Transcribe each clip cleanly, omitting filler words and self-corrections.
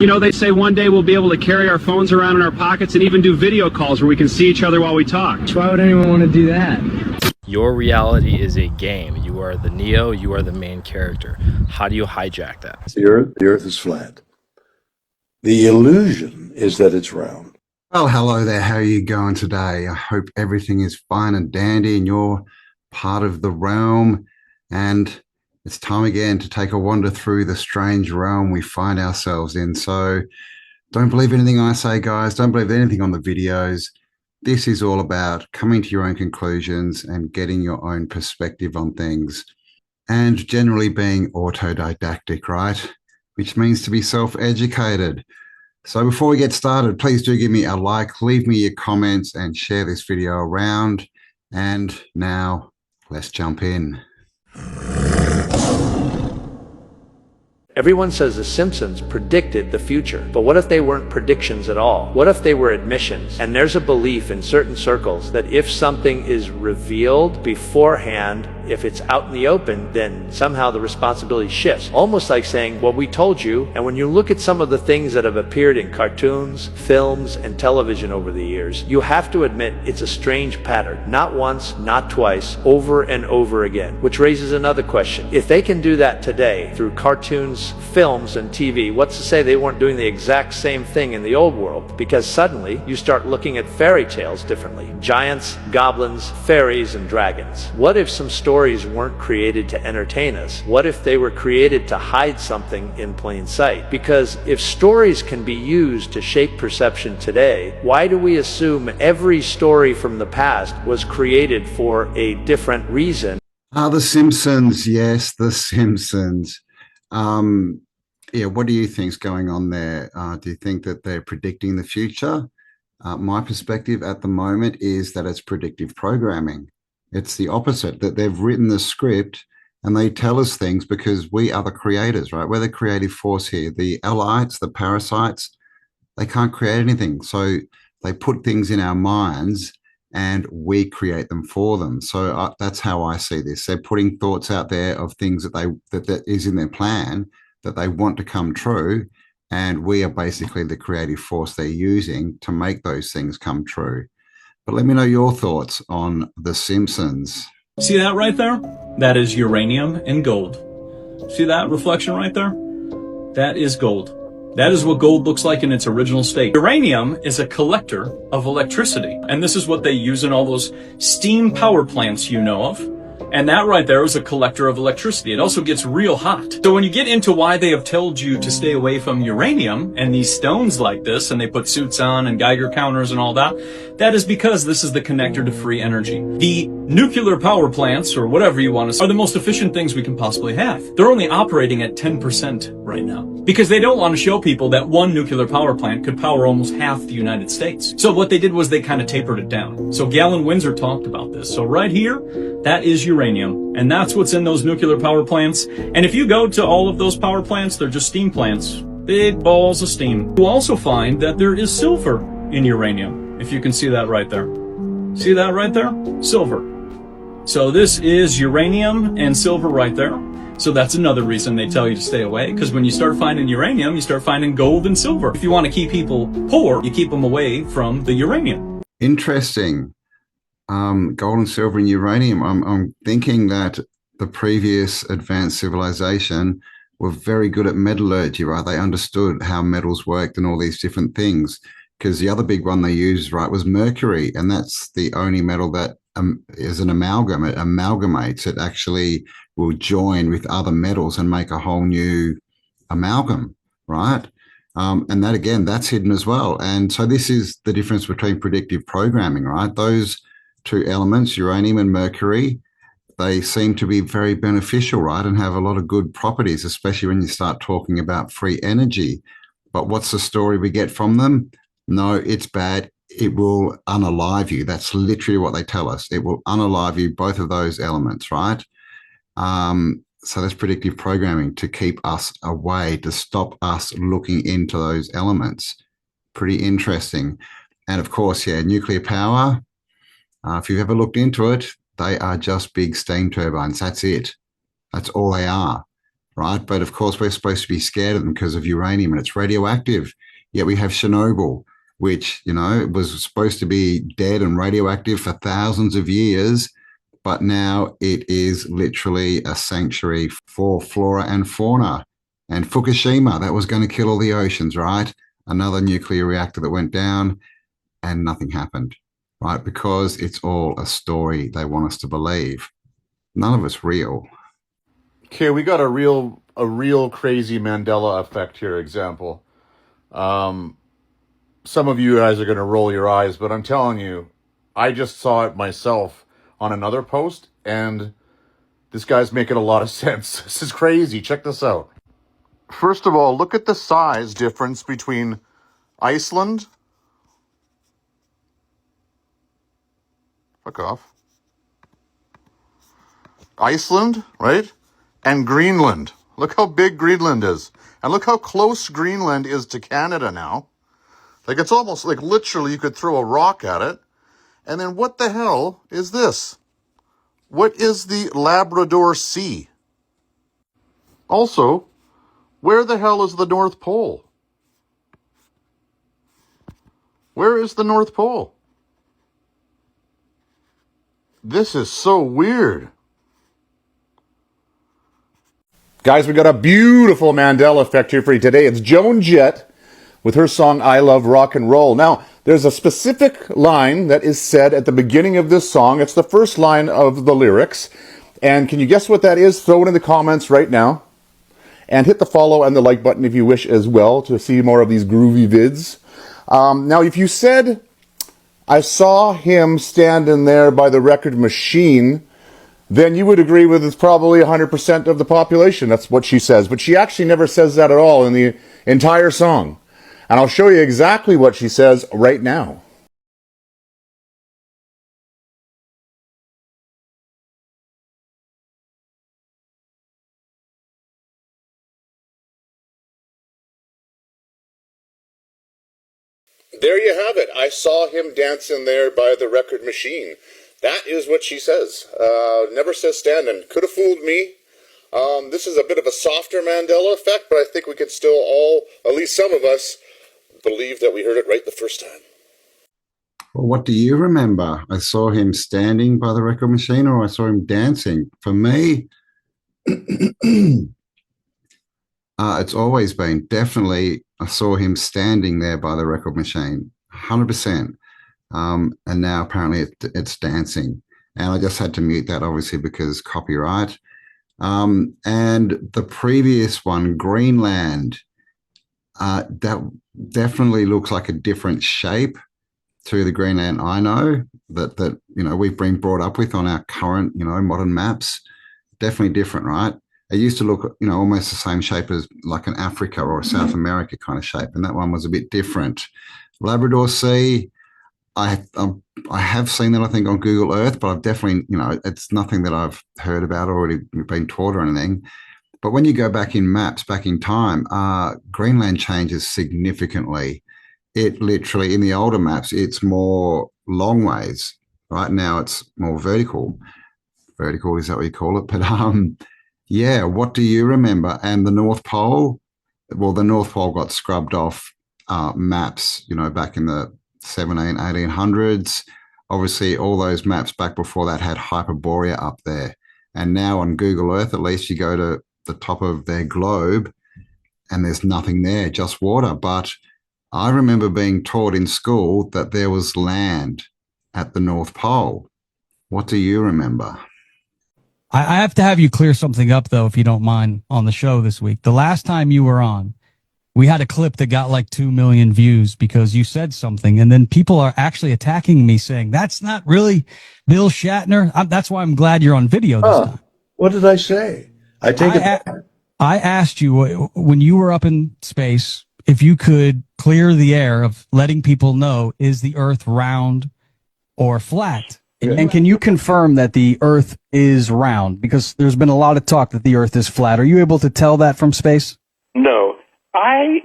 You know, they say one day we'll be able to carry our phones around in our pockets and even do video calls where we can see each other while we talk. Why would anyone want to do that? Your reality is a game. You are the Neo, you are the main character. How do you hijack that? The earth is flat. The illusion is that it's round. Well, hello there. How are you going today? I hope everything is fine and dandy and you're part of the realm. And it's time again to take a wander through the strange realm we find ourselves in. So don't believe anything I say, guys. Don't believe anything on the videos. This is all about coming to your own conclusions and getting your own perspective on things, and generally being autodidactic, right? Which means to be self-educated. So before we get started, please do give me a like, leave me your comments and share this video around. And now let's jump in. Everyone says The Simpsons predicted the future, but what if they weren't predictions at all? What if they were admissions? And there's a belief in certain circles that if something is revealed beforehand, if it's out in the open, then somehow the responsibility shifts. Almost like saying, well, we told you. And when you look at some of the things that have appeared in cartoons, films, and television over the years, you have to admit it's a strange pattern. Not once, not twice, over and over again. Which raises another question. If they can do that today through cartoons, films, and TV, what's to say they weren't doing the exact same thing in the old world? Because suddenly you start looking at fairy tales differently. Giants, goblins, fairies, and dragons. What if some stories weren't created to entertain us? What if they were created to hide something in plain sight? Because if stories can be used to shape perception today, why do we assume every story from the past was created for a different reason? The Simpsons, yes, The Simpsons. Yeah, what do you think's going on there? Do you think that they're predicting the future? My perspective at the moment is that it's predictive programming. It's the opposite, that they've written the script and they tell us things because we are the creators, right? We're the creative force here. The elites, the parasites, they can't create anything. So they put things in our minds and we create them for them. So that's how I see this. They're putting thoughts out there of things that is in their plan that they want to come true. And we are basically the creative force they're using to make those things come true. But let me know your thoughts on The Simpsons. See that right there? That is uranium and gold. See that reflection right there? That is gold. That is what gold looks like in its original state. Uranium is a collector of electricity, and this is what they use in all those steam power plants you know of. And that right there is a collector of electricity. It also gets real hot. So when you get into why they have told you to stay away from uranium and these stones like this, and they put suits on and Geiger counters and all that, that is because this is the connector to free energy. The nuclear power plants, or whatever you want to say, are the most efficient things we can possibly have. They're only operating at 10% right now because they don't want to show people that one nuclear power plant could power almost half the United States. So what they did was they kind of tapered it down. So Galen Winsor talked about this. So right here, that is uranium, and that's what's in those nuclear power plants. And if you go to all of those power plants, they're just steam plants, big balls of steam. You'll also find that there is silver in uranium, if you can see that right there. See that right there? Silver. So this is uranium and silver right there. So that's another reason they tell you to stay away, because when you start finding uranium, you start finding gold and silver. If you want to keep people poor, you keep them away from the uranium. Interesting. Gold and silver and uranium. I'm thinking that the previous advanced civilization were very good at metallurgy, right? They understood how metals worked and all these different things, because the other big one they used, right, was mercury. And that's the only metal that is an amalgam. It amalgamates. It actually will join with other metals and make a whole new amalgam, right? And that, again, that's hidden as well. And so this is the difference between predictive programming, right? Those two elements, uranium and mercury, they seem to be very beneficial, right? And have a lot of good properties, especially when you start talking about free energy. But what's the story we get from them? No, it's bad. It will unalive you. That's literally what they tell us. It will unalive you, both of those elements, right? So that's predictive programming, to keep us away, to stop us looking into those elements. Pretty interesting. And of course, yeah, nuclear power. If you've ever looked into it, they are just big steam turbines. That's it. That's all they are, right? But of course, we're supposed to be scared of them because of uranium and it's radioactive. Yet we have Chernobyl, which, was supposed to be dead and radioactive for thousands of years, but now it is literally a sanctuary for flora and fauna. And Fukushima, that was going to kill all the oceans, right? Another nuclear reactor that went down and nothing happened, right? Because it's all a story they want us to believe. None of it's real. Okay, we got a real crazy Mandela effect here example. Some of you guys are going to roll your eyes, but I'm telling you, I just saw it myself on another post, and this guy's making a lot of sense. This is crazy. Check this out. First of all, look at the size difference between Iceland. Fuck off. Iceland, right? And Greenland. Look how big Greenland is. And look how close Greenland is to Canada now. Like, it's almost like literally you could throw a rock at it. And then what the hell is this? What is the Labrador Sea? Also, where the hell is the North Pole? Where is the North Pole? This is so weird. Guys, we got a beautiful Mandela effect here for you today. It's Joan Jett with her song, I Love Rock and Roll. Now, there's a specific line that is said at the beginning of this song. It's the first line of the lyrics. And can you guess what that is? Throw it in the comments right now. And hit the follow and the like button if you wish as well to see more of these groovy vids. Now, if you said, I saw him standing there by the record machine, then you would agree with it's probably 100% of the population. That's what she says. But she actually never says that at all in the entire song. And I'll show you exactly what she says right now. There you have it. I saw him dancing there by the record machine. That is what she says. Never says standing. Could have fooled me. This is a bit of a softer Mandela effect, but I think we could still all, at least some of us, believe that we heard it right the first time. Well, what do you remember? I saw him standing by the record machine or I saw him dancing? For me, it's always been definitely I saw him standing there by the record machine, 100%. And now apparently it's dancing. And I just had to mute that, obviously, because copyright. And the previous one, Greenland, that definitely looks like a different shape to the Greenland I know that we've been brought up with on our current, modern maps. Definitely different, right? It used to look, almost the same shape as like an Africa or a South America kind of shape, and that one was a bit different. Labrador Sea, I have seen that, I think, on Google Earth, but I've definitely, it's nothing that I've heard about or already been taught or anything. But when you go back in maps, back in time, Greenland changes significantly. It literally, in the older maps, it's more long ways. Right now, it's more vertical. Vertical, is that what you call it? But yeah, what do you remember? And the North Pole? Well, the North Pole got scrubbed off maps, back in the 1800s. Obviously, all those maps back before that had Hyperborea up there. And now on Google Earth, at least, you go to the top of their globe and there's nothing there, just water. But I remember being taught in school that there was land at the North Pole. What do you remember? I have to have you clear something up, though, if you don't mind, on the show this week. The last time you were on, we had a clip that got like 2 million views because you said something. And then people are actually attacking me saying, that's not really Bill Shatner. That's why I'm glad you're on video this time. What did I say? I take it back. I asked you when you were up in space, if you could clear the air of letting people know, is the Earth round or flat? And can you confirm that the Earth is round? Because there's been a lot of talk that the Earth is flat. Are you able to tell that from space? No. I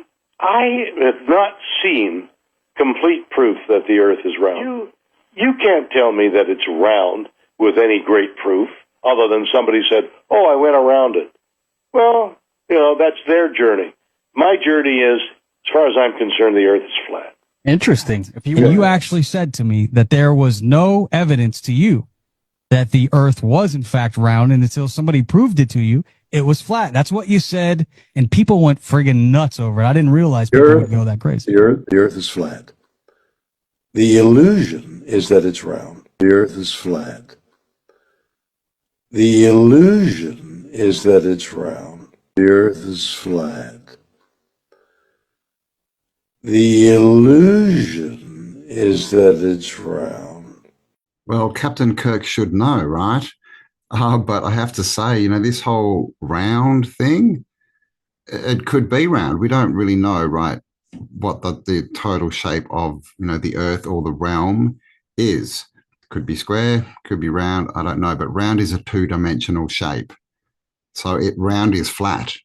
have not seen complete proof that the Earth is round. You can't tell me that it's round with any great proof, other than somebody said, oh, I went around it. Well, That's their journey. My journey is, as far as I'm concerned, the earth is flat. Interesting. You actually said to me that there was no evidence to you that the earth was in fact round, and until somebody proved it to you, it was flat. That's what you said, and people went friggin' nuts over it. I didn't realize people would go that crazy. The earth is flat. The illusion is that it's round. The earth is flat. The illusion is that it's round. The earth is flat. The illusion is that it's round. Well, Captain Kirk should know, right? But I have to say, this whole round thing, it could be round. We don't really know, right, what the total shape of, the earth or the realm is. Could be square, could be round, I don't know. But round is a two-dimensional shape. So round is flat,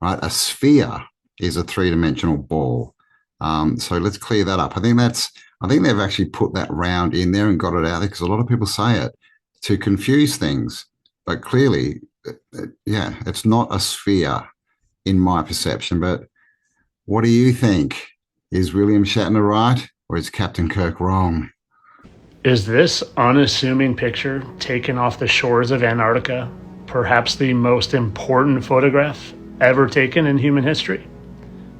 right? A sphere is a three-dimensional ball. So let's clear that up. I think they've actually put that round in there and got it out there because a lot of people say it to confuse things. But clearly, it's not a sphere in my perception. But what do you think? Is William Shatner right, or is Captain Kirk wrong? Is this unassuming picture taken off the shores of Antarctica perhaps the most important photograph ever taken in human history?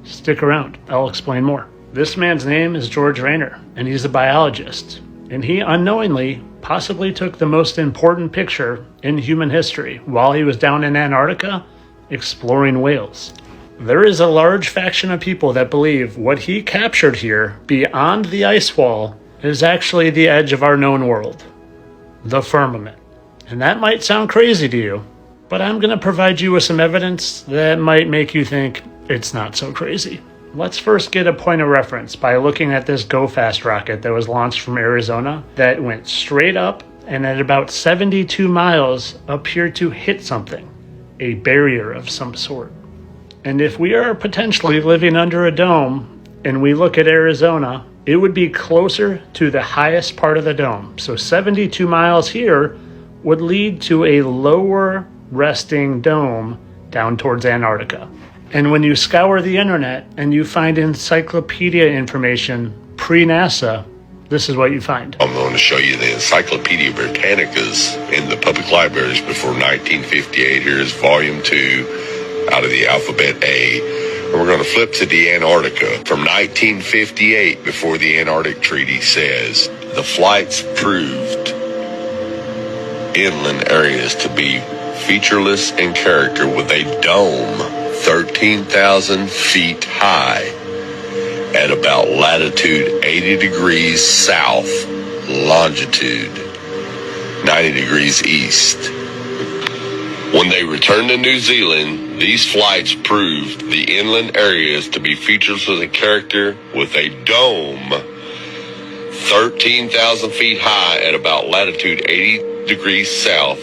Stick around, I'll explain more. This man's name is George Rayner, and he's a biologist. And he unknowingly possibly took the most important picture in human history while he was down in Antarctica exploring whales. There is a large faction of people that believe what he captured here beyond the ice wall is actually the edge of our known world, the firmament. And that might sound crazy to you, but I'm going to provide you with some evidence that might make you think it's not so crazy. Let's first get a point of reference by looking at this GoFast rocket that was launched from Arizona that went straight up and at about 72 miles appeared to hit something, a barrier of some sort. And if we are potentially living under a dome and we look at Arizona, it would be closer to the highest part of the dome. So 72 miles here would lead to a lower resting dome down towards Antarctica. And when you scour the internet and you find encyclopedia information pre-NASA, this is what you find. I'm going to show you the Encyclopedia Britannicas in the public libraries before 1958. Here is volume 2 out of the alphabet A. And we're going to flip to the Antarctica. From 1958, before the Antarctic Treaty, says the flights proved inland areas to be featureless in character with a dome 13,000 feet high at about latitude 80 degrees south, longitude 90 degrees east. When they returned to New Zealand, these flights proved the inland areas to be featureless in character with a dome 13,000 feet high at about latitude 80 degrees south.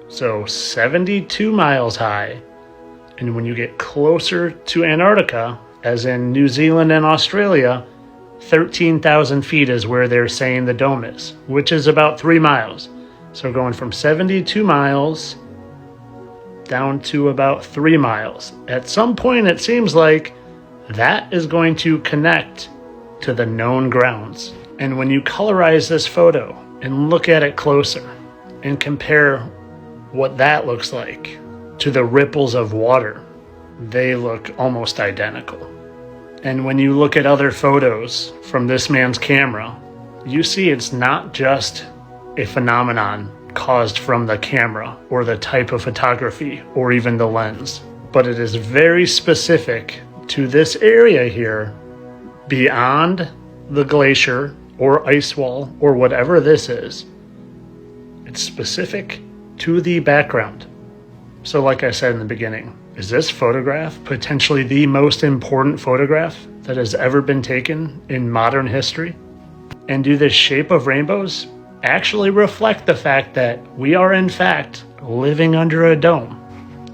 So 72 miles high. And when you get closer to Antarctica, as in New Zealand and Australia, 13,000 feet is where they're saying the dome is, which is about 3 miles. So going from 72 miles down to about 3 miles. At some point, it seems like that is going to connect to the known grounds. And when you colorize this photo and look at it closer and compare what that looks like to the ripples of water, they look almost identical. And when you look at other photos from this man's camera, you see it's not just a phenomenon caused from the camera or the type of photography or even the lens, but it is very specific to this area here beyond the glacier or ice wall or whatever this is. It's specific to the background. So like I said in the beginning, is this photograph potentially the most important photograph that has ever been taken in modern history? And do the shape of rainbows actually reflect the fact that we are in fact living under a dome?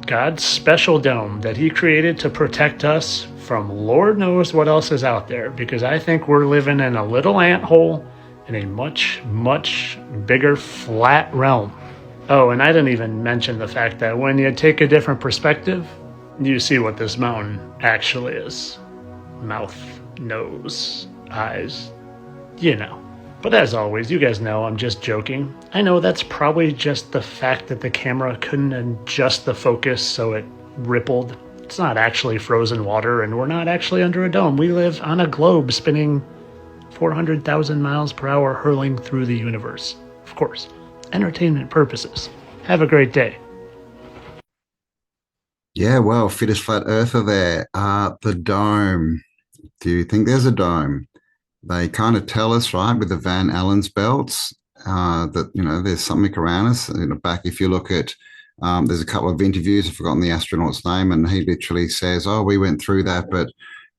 God's special dome that he created to protect us from Lord knows what else is out there, because I think we're living in a little anthole in a much, much bigger flat realm. Oh, and I didn't even mention the fact that when you take a different perspective, you see what this mountain actually is. Mouth, nose, eyes, you know. But as always, you guys know I'm just joking. I know that's probably just the fact that the camera couldn't adjust the focus so it rippled. It's not actually frozen water, and we're not actually under a dome. We live on a globe spinning 400,000 miles per hour hurling through the universe. Of course, entertainment purposes. Have a great day. Yeah, well, fittest flat earther there. The dome. Do you think there's a dome? They kind of tell us, right, with the Van Allen's belts, that, you know, there's something around us. You know, back, if you look at, there's a couple of interviews, I've forgotten the astronaut's name, and he literally says, oh, we went through that, but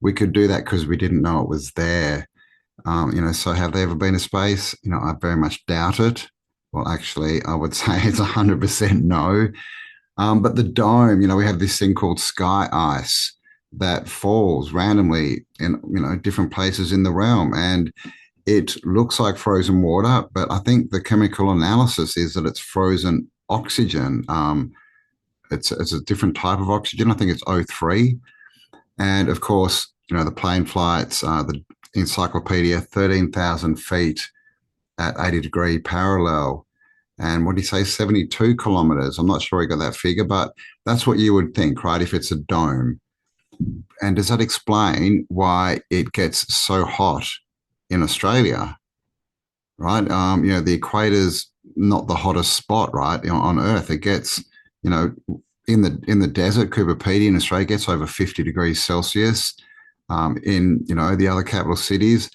we could do that because we didn't know it was there. You know, so have they ever been to space? You know, I very much doubt it. Well, actually, I would say it's 100% no. But the dome, you know, we have this thing called sky ice that falls randomly in, you know, different places in the realm. And it looks like frozen water, but I think the chemical analysis is that it's frozen oxygen. It's a different type of oxygen. I think it's O3. And of course, you know, the plane flights, the encyclopedia, 13,000 feet at 80-degree parallel. And what do you say, 72 kilometers? I'm not sure I got that figure, but that's what you would think, right, if it's a dome. And does that explain why it gets so hot in Australia, right? You know, the equator's not the hottest spot, right, on Earth. It gets, you know, in the desert, Coober Pedy in Australia gets over 50 degrees Celsius. In, you know, the other capital cities,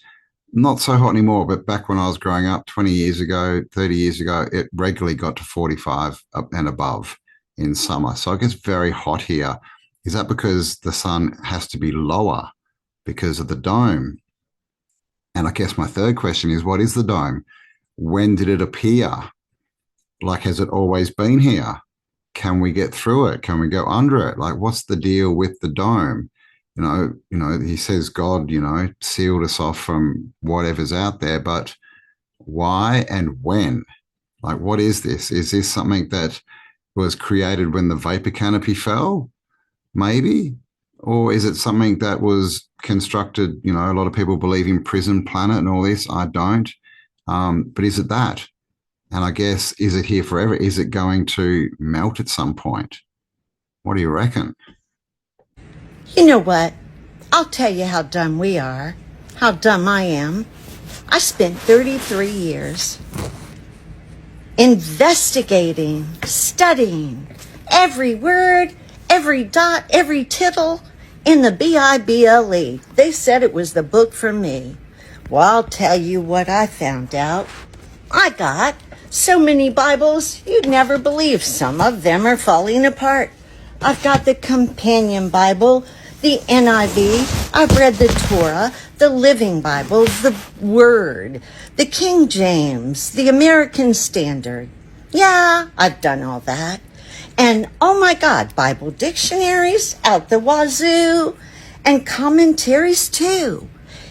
not so hot anymore, but back when I was growing up 20 years ago, 30 years ago, it regularly got to 45 and above in summer. So it gets very hot here. Is that because the sun has to be lower because of the dome? And I guess my third question is, what is the dome? When did it appear? Like, has it always been here? Can we get through it? Can we go under it? Like, what's the deal with the dome? You know, he says God, you know, sealed us off from whatever's out there, but why and when? Like, what is this? Is this something that was created when the vapor canopy fell? Maybe? Or is it something that was constructed, you know, a lot of people believe in Prison Planet and all this. I don't. But is it that? And I guess, is it here forever? Is it going to melt at some point? What do you reckon? You know what? I'll tell you how dumb we are, how dumb I am. I spent 33 years investigating, studying every word, every dot, every tittle in the Bible. They said it was the book for me. Well, I'll tell you what I found out. I got so many Bibles, you'd never believe. Some of them are falling apart. I've got the Companion Bible, the NIV, I've read the Torah, the Living Bible, the Word, the King James, the American Standard. Yeah, I've done all that. And oh my God, Bible dictionaries out the wazoo, and commentaries too.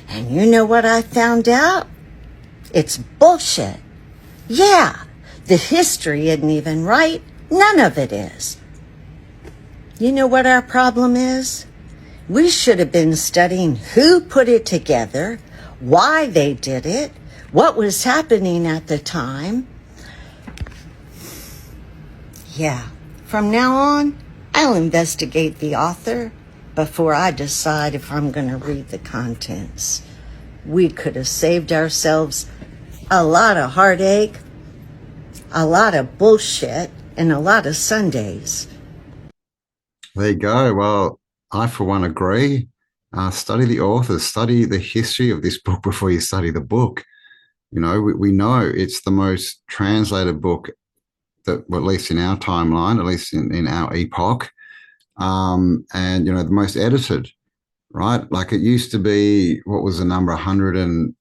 And you know what I found out? It's bullshit. Yeah, the history isn't even right. None of it is. You know what our problem is? We should have been studying who put it together, why they did it, what was happening at the time. Yeah, from now on, I'll investigate the author before I decide if I'm going to read the contents. We could have saved ourselves a lot of heartache, a lot of bullshit, and a lot of Sundays. There you go. Well, I, for one, agree. Study the authors, study the history of this book before you study the book. You know, we know it's the most translated book that, well, at least in our timeline, at least in our epoch, and, you know, the most edited, right? Like, it used to be, what was the number, 70,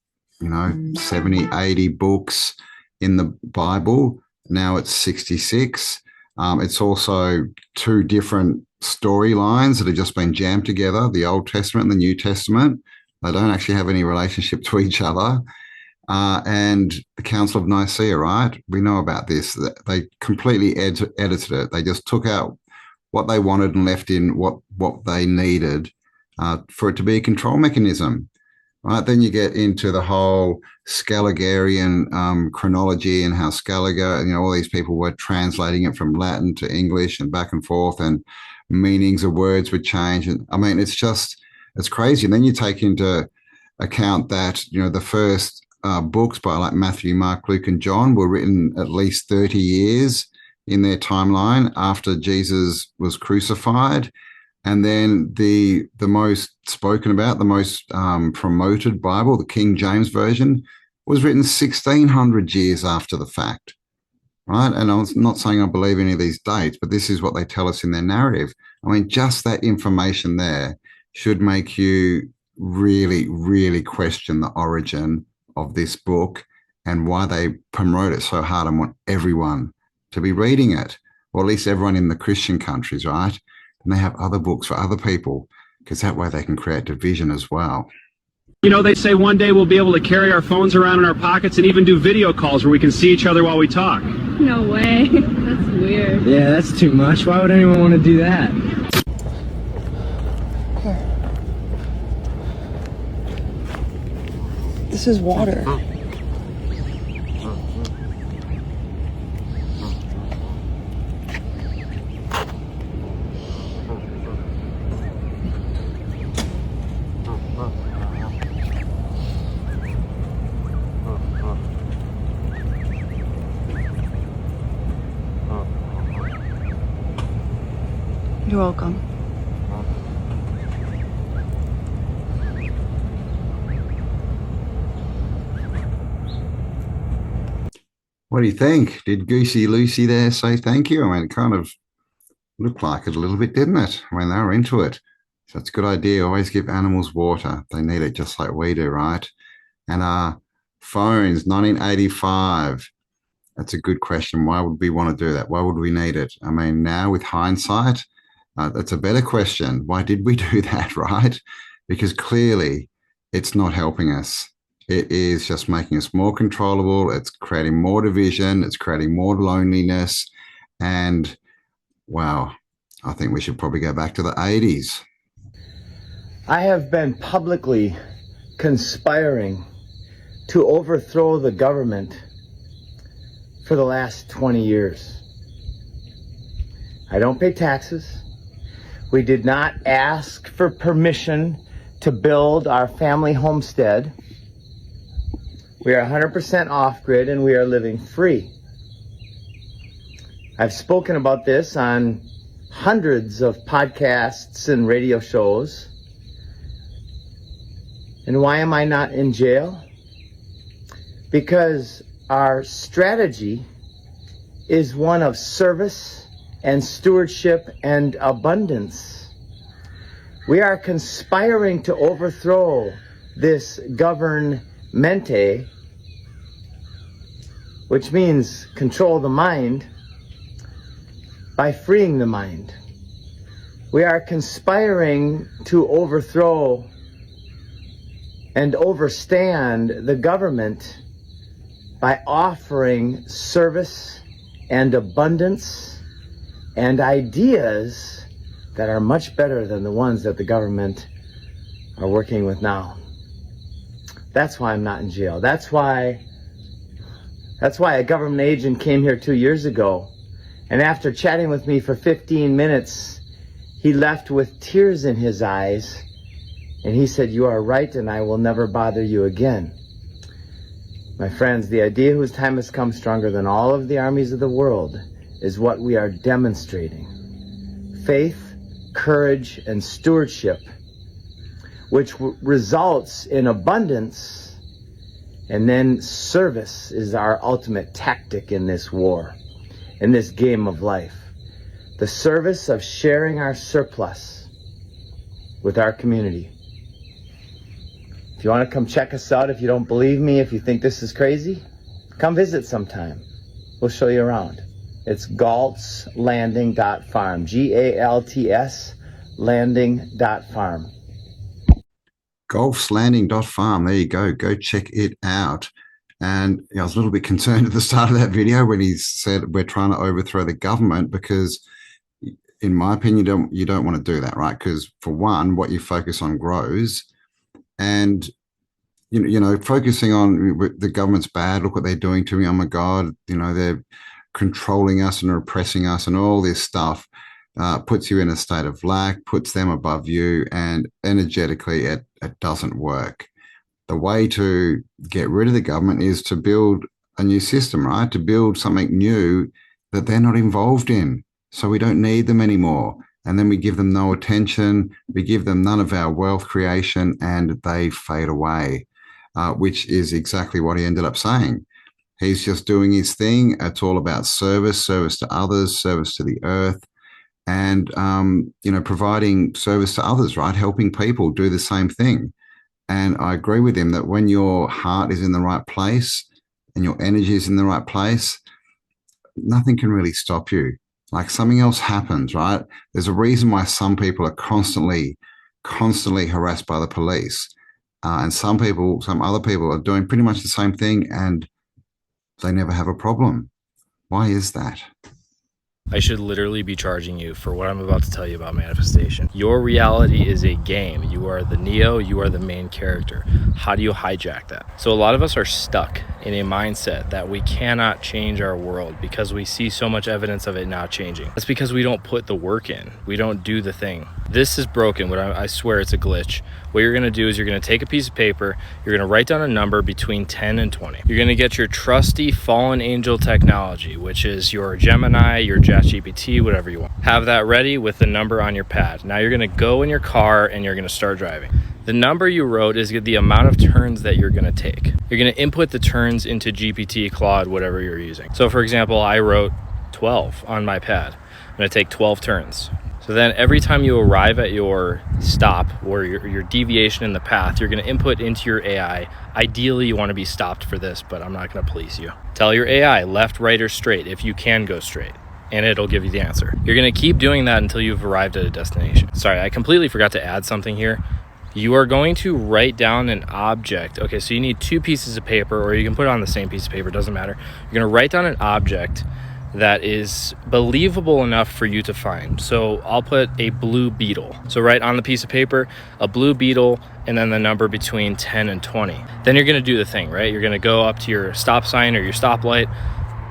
80 books in the Bible. Now it's 66. It's also two different storylines that have just been jammed together, the Old Testament and the New Testament. They don't actually have any relationship to each other. And the Council of Nicaea, right? We know about this. They completely edited it. They just took out what they wanted and left in what they needed for it to be a control mechanism. Right, then you get into the whole Scaligerian chronology and how Scaliger, all these people were translating it from Latin to English and back and forth, and meanings of words would change. And I mean, it's crazy. And then you take into account that, the first books by like Matthew, Mark, Luke, and John were written at least 30 years in their timeline after Jesus was crucified. And then the most spoken about, the most promoted Bible, the King James Version, was written 1,600 years after the fact, right? And I'm not saying I believe any of these dates, but this is what they tell us in their narrative. I mean, just that information there should make you really, really question the origin of this book and why they promote it so hard and want everyone to be reading it, or at least everyone in the Christian countries, right? And they have other books for other people, because that way they can create division as well. They say one day we'll be able to carry our phones around in our pockets and even do video calls where we can see each other while we talk. No way. That's weird. Yeah, that's too much. Why would anyone want to do that? This is water. You're welcome. What do you think? Did Goosey Lucy there say thank you? I mean, it kind of looked like it a little bit, didn't it? When they were into it. So it's a good idea. Always give animals water. They need it just like we do, right? And phones, 1985. That's a good question. Why would we want to do that? Why would we need it? I mean, now with hindsight, that's a better question. Why did we do that, right? Because clearly it's not helping us. It is just making us more controllable. It's creating more division. It's creating more loneliness. And wow, I think we should probably go back to the 80s. I have been publicly conspiring to overthrow the government for the last 20 years. I don't pay taxes. We did not ask for permission to build our family homestead. We are 100% off-grid and we are living free. I've spoken about this on hundreds of podcasts and radio shows. And why am I not in jail? Because our strategy is one of service and stewardship and abundance. We are conspiring to overthrow this governmente, which means control the mind, by freeing the mind. We are conspiring to overthrow and overstand the government by offering service and abundance and ideas that are much better than the ones that the government are working with now. That's why I'm not in jail. That's why a government agent came here 2 years ago, and after chatting with me for 15 minutes, he left with tears in his eyes, and he said, "You are right, and I will never bother you again." My friends, the idea whose time has come stronger than all of the armies of the world is what we are demonstrating. Faith, courage, and stewardship, which results in abundance, and then service is our ultimate tactic in this war, in this game of life. The service of sharing our surplus with our community. If you want to come check us out, if you don't believe me, if you think this is crazy, come visit sometime. We'll show you around. It's galtslanding.farm, Galts landing.farm. Golfslanding.farm. There you go. Go check it out. And I was a little bit concerned at the start of that video when he said we're trying to overthrow the government, because in my opinion, you don't want to do that, right? Because for one, what you focus on grows, and focusing on the government's bad. Look what they're doing to me. Oh my God, they're controlling us and repressing us, and all this stuff puts you in a state of lack, puts them above you, and energetically, it doesn't work. The way to get rid of the government is to build a new system, right? To build something new that they're not involved in. So we don't need them anymore. And then we give them no attention. We give them none of our wealth creation, and they fade away, which is exactly what he ended up saying. He's just doing his thing. It's all about service to others, service to the earth, and, providing service to others, right? Helping people do the same thing. And I agree with him that when your heart is in the right place and your energy is in the right place, nothing can really stop you. Like, something else happens, right? There's a reason why some people are constantly harassed by the police. And some other people are doing pretty much the same thing, and they never have a problem. Why is that? I should literally be charging you for what I'm about to tell you about manifestation. Your reality is a game. You are the Neo, you are the main character. How do you hijack that? So a lot of us are stuck in a mindset that we cannot change our world because we see so much evidence of it not changing. That's because we don't put the work in. We don't do the thing. This is broken. I swear it's a glitch. What you're gonna do is you're gonna take a piece of paper, you're gonna write down a number between 10 and 20. You're gonna get your trusty fallen angel technology, which is your Gemini, your ChatGPT, whatever you want. Have that ready with the number on your pad. Now you're gonna go in your car and you're gonna start driving. The number you wrote is the amount of turns that you're gonna take. You're gonna input the turns into GPT, Claude, whatever you're using. So for example, I wrote 12 on my pad. I'm gonna take 12 turns. So then every time you arrive at your stop or your deviation in the path, you're gonna input into your AI. Ideally, you wanna be stopped for this, but I'm not gonna police you. Tell your AI left, right, or straight if you can go straight, and it'll give you the answer. You're gonna keep doing that until you've arrived at a destination. Sorry, I completely forgot to add something here. You are going to write down an object. Okay, so you need 2 pieces of paper, or you can put it on the same piece of paper, doesn't matter. You're gonna write down an object that is believable enough for you to find. So I'll put a blue beetle. So write on the piece of paper, a blue beetle, and then the number between 10 and 20. Then you're gonna do the thing, right? You're gonna go up to your stop sign or your stoplight,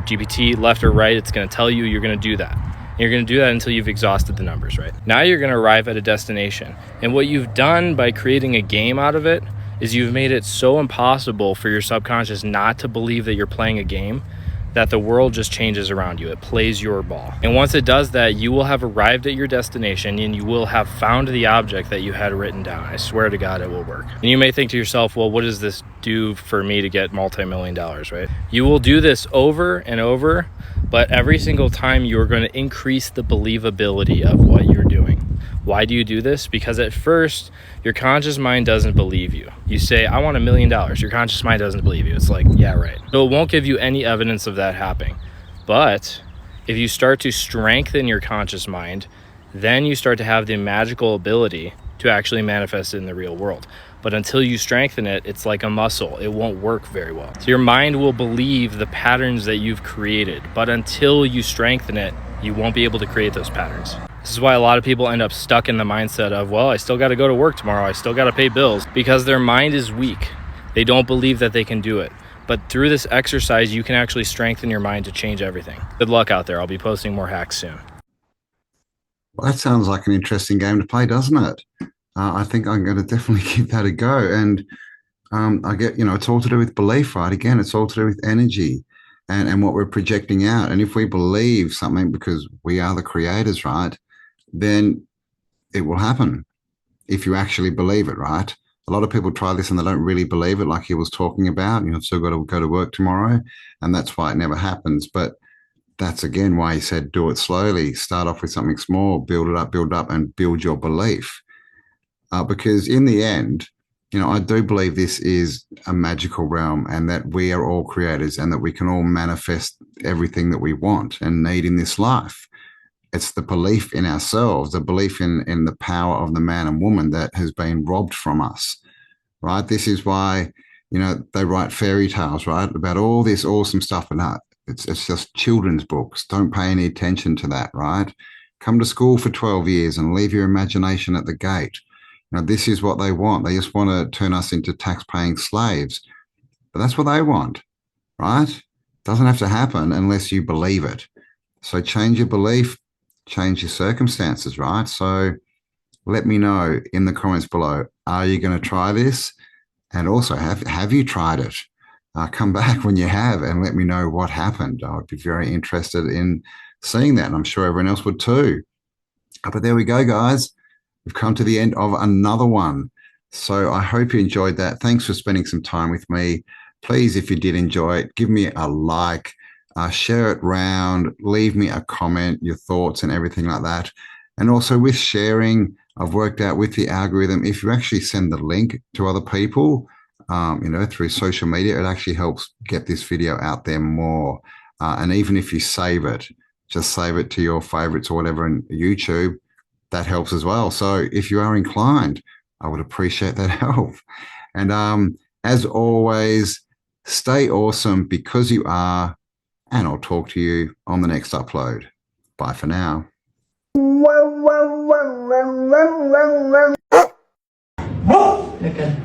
GPT, left or right, it's gonna tell you you're gonna do that. And you're gonna do that until you've exhausted the numbers, right? Now you're gonna arrive at a destination. And what you've done by creating a game out of it is you've made it so impossible for your subconscious not to believe that you're playing a game that the world just changes around you. It plays your ball. And once it does that, you will have arrived at your destination and you will have found the object that you had written down. I swear to God, it will work. And you may think to yourself, well, what does this do for me to get multi-million dollars, right? You will do this over and over, but every single time you're going to increase the believability of what you're doing. Why do you do this? Because at first, your conscious mind doesn't believe you. You say, I want $1 million. Your conscious mind doesn't believe you. It's like, yeah, right. So it won't give you any evidence of that happening. But if you start to strengthen your conscious mind, then you start to have the magical ability to actually manifest it in the real world. But until you strengthen it, it's like a muscle. It won't work very well. So your mind will believe the patterns that you've created, but until you strengthen it, you won't be able to create those patterns. This is why a lot of people end up stuck in the mindset of, well, I still got to go to work tomorrow. I still got to pay bills, because their mind is weak. They don't believe that they can do it. But through this exercise, you can actually strengthen your mind to change everything. Good luck out there. I'll be posting more hacks soon. Well, that sounds like an interesting game to play, doesn't it? I think I'm going to definitely give that a go. And I get, it's all to do with belief, right? Again, it's all to do with energy and what we're projecting out. And if we believe something because we are the creators, right, then it will happen if you actually believe it, right? A lot of people try this and they don't really believe it, like he was talking about. You've still got to go to work tomorrow, and that's why it never happens. But that's, again, why he said do it slowly. Start off with something small, build it up, and build your belief. Because in the end, I do believe this is a magical realm, and that we are all creators, and that we can all manifest everything that we want and need in this life. It's the belief in ourselves, the belief in the power of the man and woman that has been robbed from us, right? This is why, they write fairy tales, right, about all this awesome stuff, and it's just children's books. Don't pay any attention to that, right? come to school for 12 years and leave your imagination at the gate. You know, this is what they want. They just want to turn us into tax-paying slaves. But that's what they want, right? Doesn't have to happen unless you believe it. So change your belief, change your circumstances, right? So let me know in the comments below, are you going to try this? And also, have you tried it? Come back when you have and let me know what happened. I would be very interested in seeing that, and I'm sure everyone else would too. But there we go, guys. We've come to the end of another one. So I hope you enjoyed that. Thanks for spending some time with me. Please, if you did enjoy it, give me a like, share it round, leave me a comment, your thoughts and everything like that. And also with sharing, I've worked out with the algorithm, if you actually send the link to other people, you know, through social media, it actually helps get this video out there more. And even if you save it, just save it to your favorites or whatever in YouTube, that helps as well. So if you are inclined, I would appreciate that help. And as always, stay awesome because you are, and I'll talk to you on the next upload. Bye for now. Okay.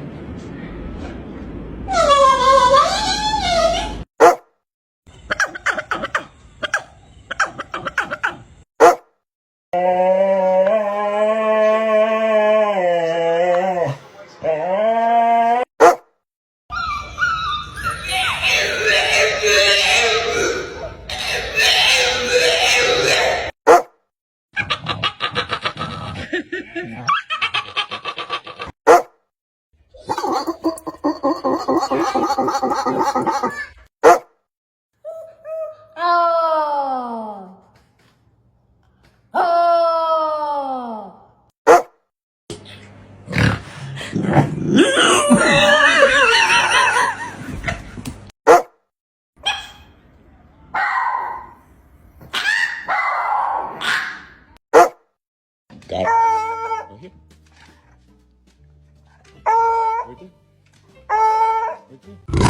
Got it. Right here. Right there. Right there.